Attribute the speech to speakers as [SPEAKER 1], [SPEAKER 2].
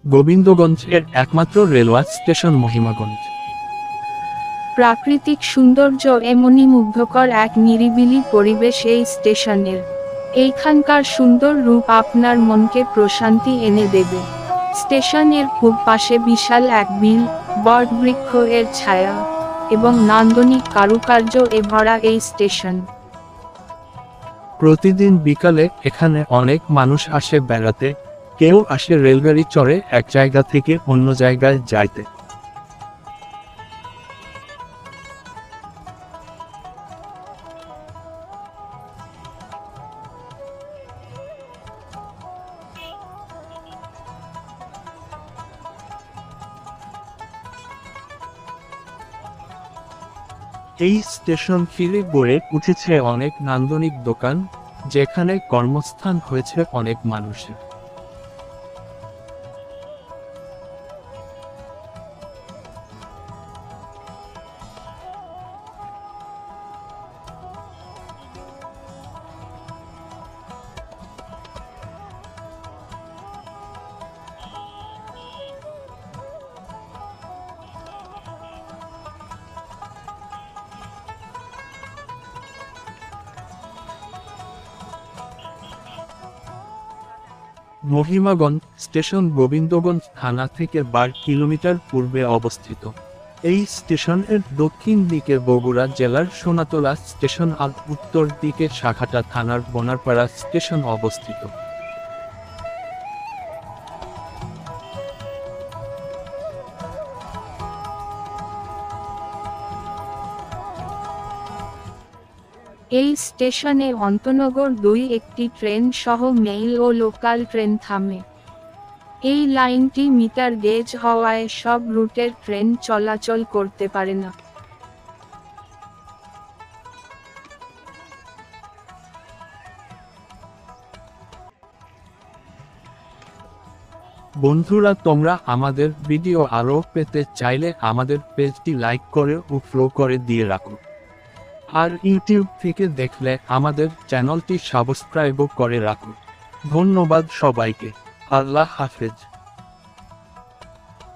[SPEAKER 1] গোবিন্দগঞ্জের একমাত্র railway station Mahimaganj.
[SPEAKER 2] প্রাকৃতিক সৌন্দর্য এমনই মুগ্ধকর এক নিরিবিলি পরিবেশ এই স্টেশনের। এইখানকার সুন্দর রূপ আপনার মনকে প্রশান্তি এনে দেবে। স্টেশনের পূব পাশে বিশাল এক বিল, বটবৃক্ষ এর ছায়া এবং নান্দনিক কারুকার্য এ ভরা এই স্টেশন।
[SPEAKER 1] প্রতিদিন বিকালে এখানে অনেক মানুষ আসে বেড়াতে, কেউ আসে রেলগাড়ি চড়ে এক জায়গা থেকে অন্য জায়গায় যাইতে। এই স্টেশন ফিরে গড়ে উঠেছে অনেক নান্দনিক দোকান, যেখানে কর্মস্থান হয়েছে অনেক মানুষের। মহিমাগঞ্জ স্টেশন গোবিন্দগঞ্জ থানা থেকে 12 কিলোমিটার পূর্বে অবস্থিত। এই স্টেশনের দক্ষিণ দিকে বগুড়া জেলার সোনাতলা স্টেশন আর উত্তর দিকে সাঘাটা থানার বনারপাড়া স্টেশন অবস্থিত।
[SPEAKER 2] এই স্টেশনে অন্তনগর 2 একটি ট্রেন সহ মেইল ও লোকাল ট্রেন থামে। এই লাইনটি মিটার গেজ হওয়ায় সব রুটের ট্রেন চলাচল করতে পারে না।
[SPEAKER 1] বন্ধুরা, তোমরা আমাদের ভিডিও আরও পেতে চাইলে আমাদের পেজটি লাইক করে ও ফলো করে দিয়ে রাখো। আর ইউটিউব থেকে দেখলে আমাদের চ্যানেলটি সাবস্ক্রাইবও করে রাখো। ধন্যবাদ সবাইকে। আল্লাহ হাফেজ।